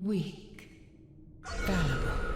Weak. Fallible.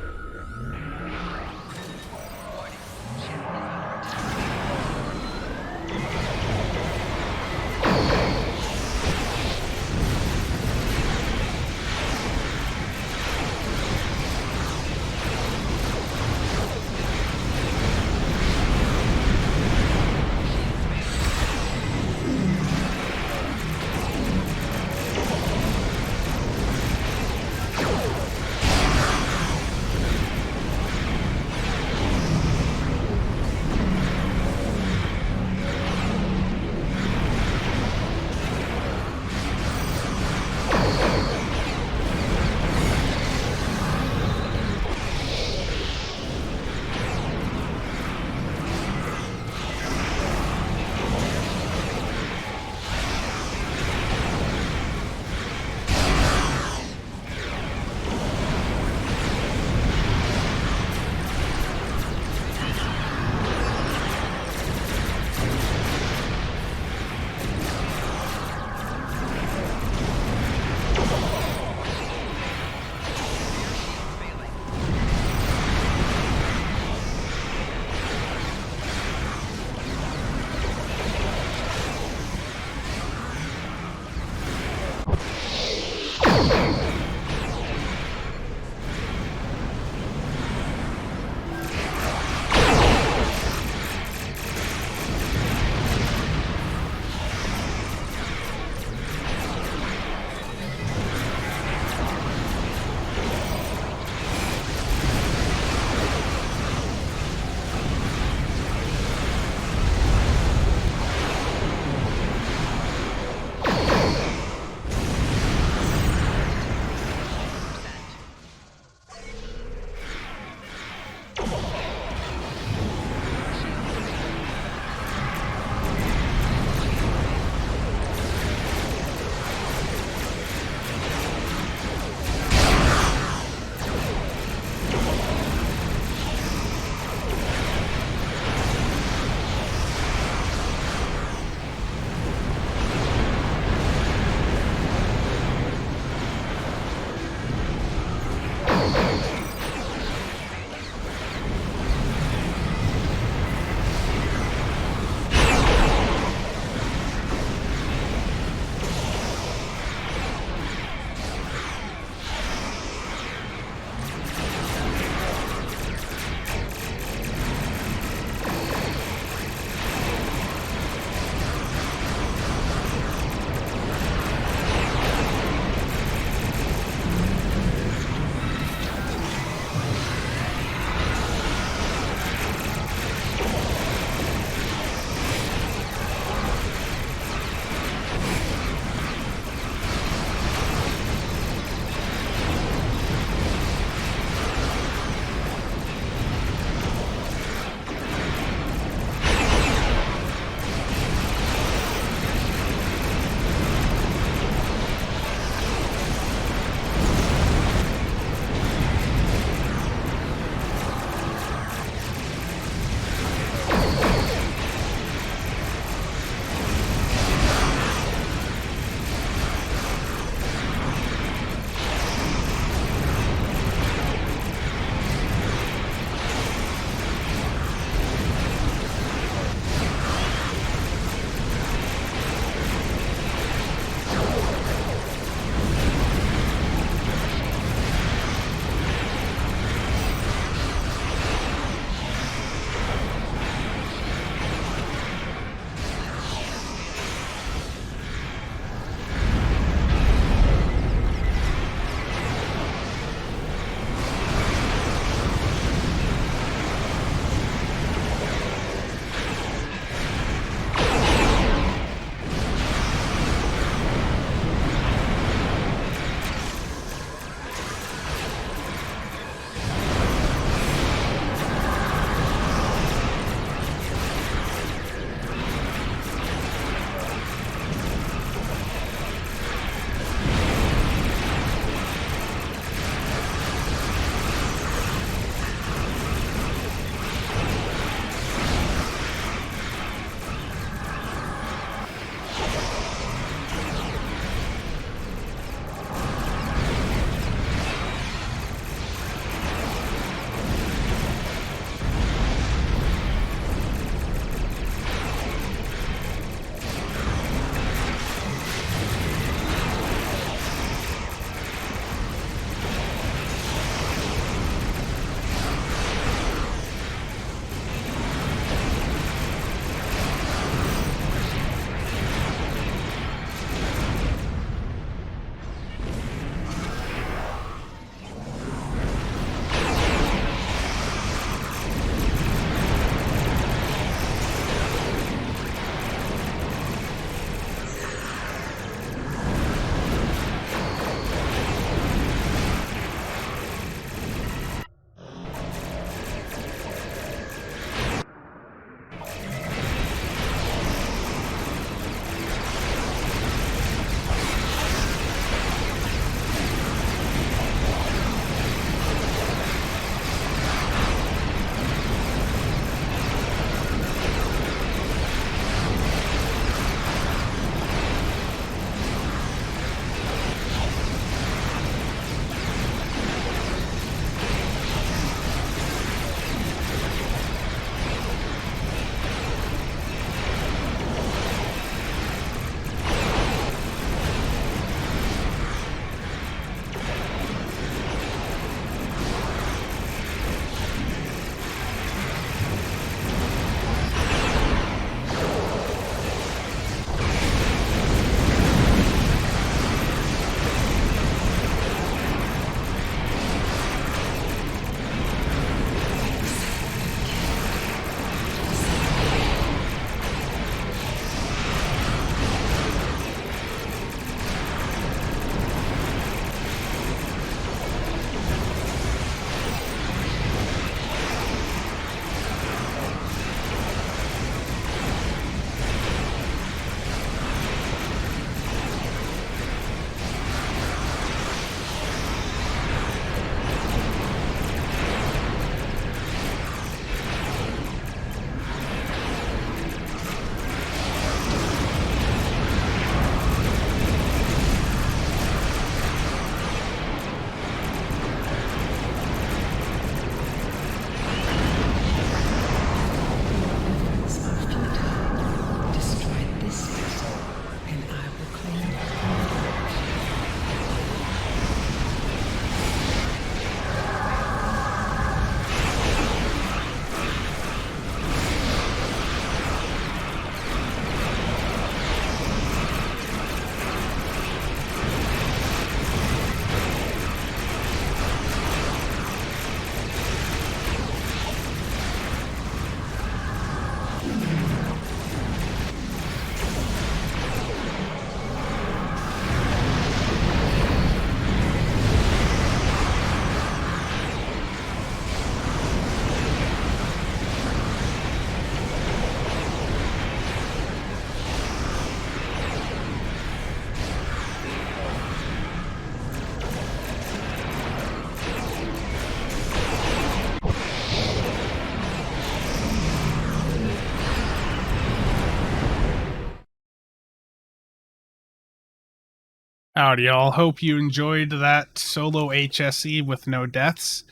Howdy, y'all. Hope you enjoyed that solo HSE with no deaths.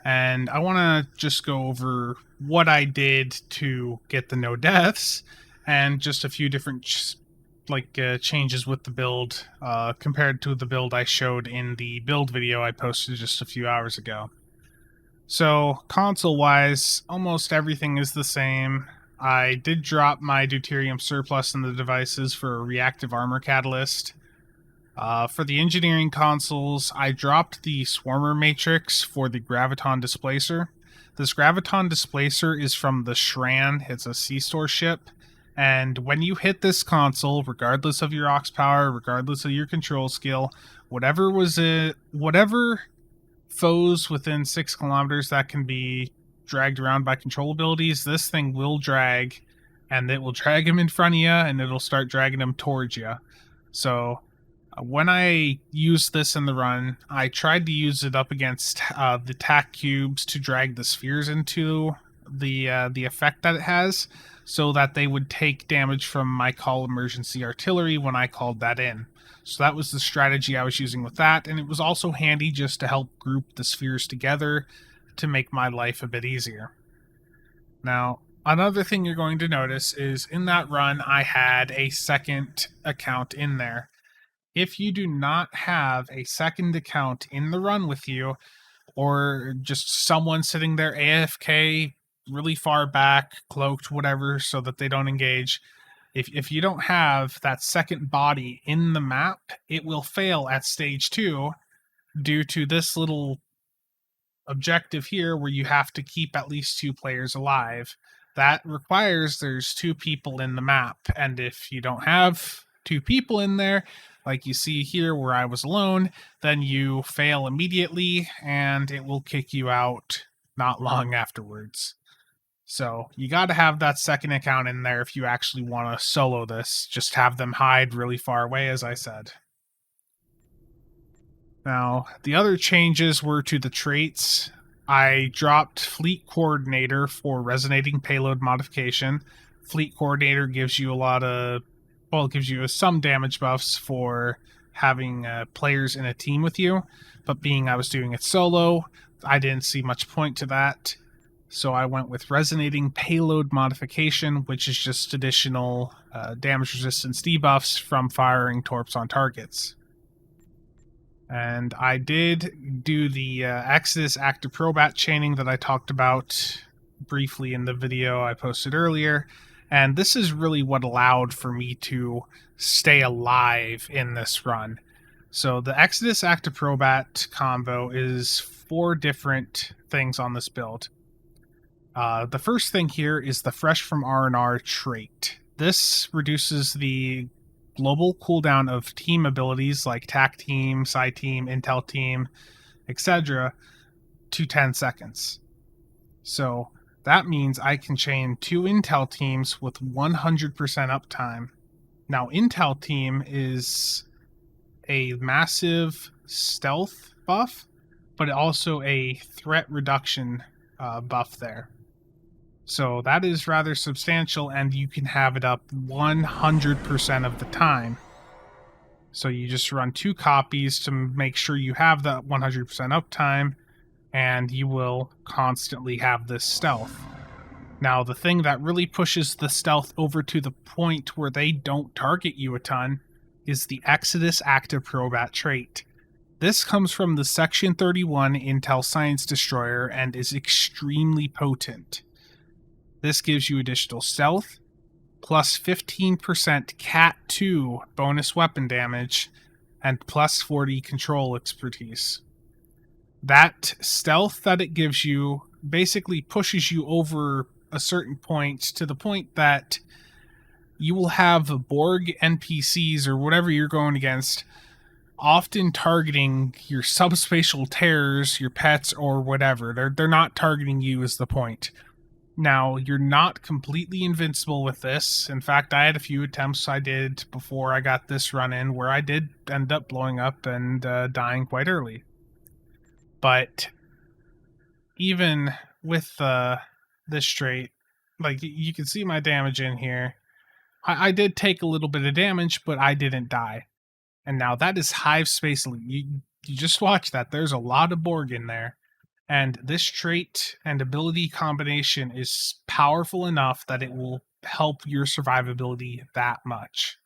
And I want to just go over what I did to get the no deaths and just a few different changes with the build compared to the build I showed in the build video I posted just a few hours ago. So, console-wise, almost everything is the same. I did drop my deuterium surplus in the devices for a reactive armor catalyst. For the engineering consoles, I dropped the Swarmer Matrix for the Graviton Displacer. This Graviton Displacer is from the Shran. It's a C-Store ship. And when you hit this console, regardless of your aux power, regardless of your control skill, whatever foes within 6 kilometers that can be dragged around by control abilities, this thing will drag, and it will drag him in front of you, and it'll start dragging him towards you. So when I used this in the run, I tried to use it up against the tack cubes to drag the spheres into the effect that it has, so that they would take damage from my call emergency artillery when I called that in. So that was the strategy I was using with that, and it was also handy just to help group the spheres together to make my life a bit easier. Now, another thing you're going to notice is in that run, I had a second account in there. If you do not have a second account in the run with you, or just someone sitting there AFK really far back, cloaked, whatever, so that they don't engage, if you don't have that second body in the map, it will fail at stage 2 due to this little objective here where you have to keep at least 2 players alive. That requires there's 2 people in the map, and if you don't have 2 people in there, like you see here where I was alone, then you fail immediately and it will kick you out not long afterwards. So you got to have that second account in there if you actually want to solo this. Just have them hide really far away, as I said. Now, the other changes were to the traits. I dropped Fleet Coordinator for Resonating Payload Modification. Fleet Coordinator gives you gives you some damage buffs for having players in a team with you, but being I was doing it solo, I didn't see much point to that. So I went with Resonating Payload Modification, which is just additional damage resistance debuffs from firing torps on targets. And I did do the Exitus Acta Probat chaining that I talked about briefly in the video I posted earlier. And this is really what allowed for me to stay alive in this run. So the Exitus Acta Probat combo is 4 different things on this build. The first thing here is the Fresh from R&R trait. This reduces the global cooldown of team abilities like TAC team, Psi team, Intel team, etc. to 10 seconds. So that means I can chain 2 Intel teams with 100% uptime. Now, Intel team is a massive stealth buff, but also a threat reduction buff there. So that is rather substantial, and you can have it up 100% of the time. So you just run 2 copies to make sure you have that 100% uptime, and you will constantly have this stealth. Now, the thing that really pushes the stealth over to the point where they don't target you a ton is the Exitus Acta Probat trait. This comes from the Section 31 Intel Science Destroyer and is extremely potent. This gives you additional stealth, plus 15% Cat 2 bonus weapon damage, and plus 40 control expertise. That stealth that it gives you basically pushes you over a certain point to the point that you will have Borg NPCs or whatever you're going against often targeting your subspatial terrors, your pets, or whatever. They're not targeting you is the point. Now, you're not completely invincible with this. In fact, I had a few attempts I did before I got this run in where I did end up blowing up and dying quite early. But even with this trait, like you can see my damage in here, I did take a little bit of damage, but I didn't die. And now that is Hive Space Elite. You just watch that. There's a lot of Borg in there. And this trait and ability combination is powerful enough that it will help your survivability that much.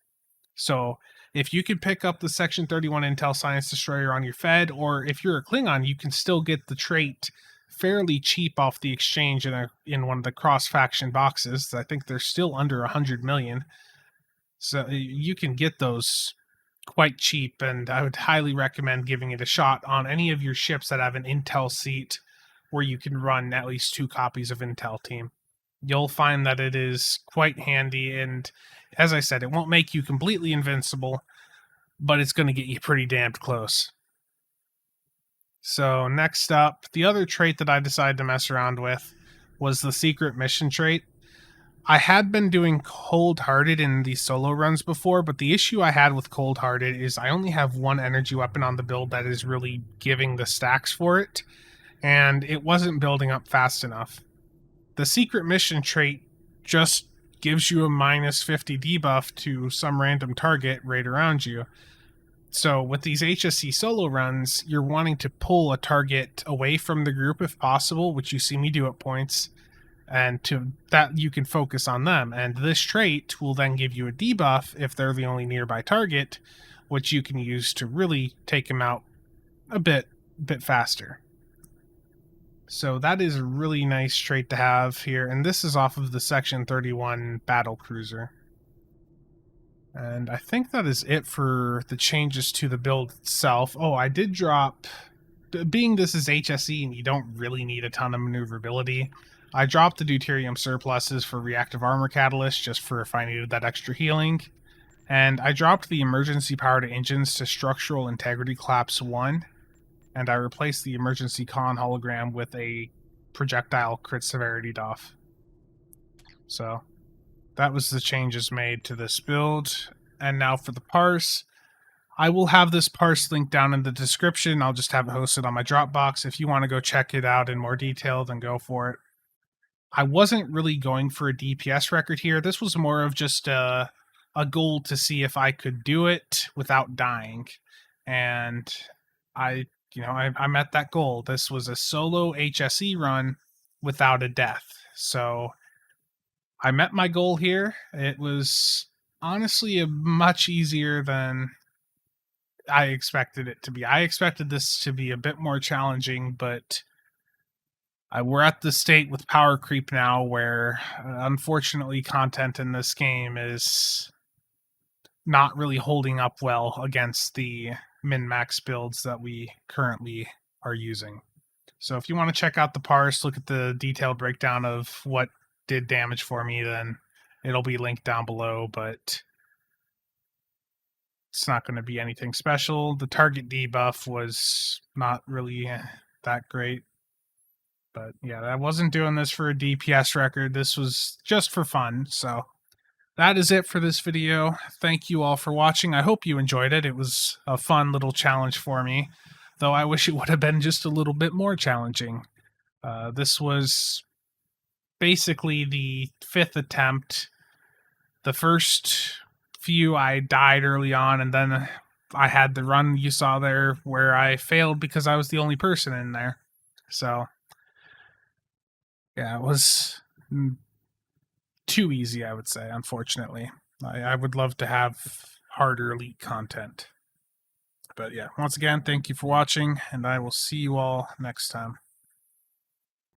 So if you could pick up the Section 31 Intel Science Destroyer on your Fed, or if you're a Klingon, you can still get the trait fairly cheap off the exchange in one of the cross-faction boxes. I think they're still under 100 million. So you can get those quite cheap, and I would highly recommend giving it a shot on any of your ships that have an Intel seat where you can run at least 2 copies of Intel Team. You'll find that it is quite handy, and as I said, it won't make you completely invincible, but it's going to get you pretty damned close. So next up, the other trait that I decided to mess around with was the secret mission trait. I had been doing Cold-Hearted in the solo runs before, but the issue I had with Cold-Hearted is I only have one energy weapon on the build that is really giving the stacks for it, and it wasn't building up fast enough. The secret mission trait just gives you a minus 50 debuff to some random target right around you. So with these HSC solo runs, you're wanting to pull a target away from the group if possible, which you see me do at points, and to that you can focus on them. And this trait will then give you a debuff if they're the only nearby target, which you can use to really take them out a bit faster. So that is a really nice trait to have here, and this is off of the Section 31 battle cruiser. And I think that is it for the changes to the build itself. Oh, I did drop, being this is HSE and you don't really need a ton of maneuverability, I dropped the deuterium surpluses for reactive armor catalyst just for if I needed that extra healing. And I dropped the emergency power to engines to structural integrity collapse 1. And I replaced the emergency con hologram with a projectile crit severity doff. So that was the changes made to this build. And now for the parse. I will have this parse linked down in the description. I'll just have it hosted on my Dropbox. If you want to go check it out in more detail, then go for it. I wasn't really going for a DPS record here. This was more of just a goal to see if I could do it without dying. And I met that goal. This was a solo HSE run without a death. So I met my goal here. It was honestly much easier than I expected it to be. I expected this to be a bit more challenging, but we're at the state with power creep now where, unfortunately, content in this game is not really holding up well against the min-max builds that we currently are using. So if you want to check out the parse, look at the detailed breakdown of what did damage for me, then it'll be linked down below, but it's not going to be anything special. The target debuff was not really that great. But yeah, I wasn't doing this for a DPS record. This was just for fun. So that is it for this video. Thank you all for watching. I hope you enjoyed it. It was a fun little challenge for me, though I wish it would have been just a little bit more challenging. This was basically the 5th attempt. The first few I died early on, and then I had the run you saw there where I failed because I was the only person in there. So yeah, it was too easy, I would say, unfortunately. I would love to have harder elite content. But yeah, once again, thank you for watching, and I will see you all next time.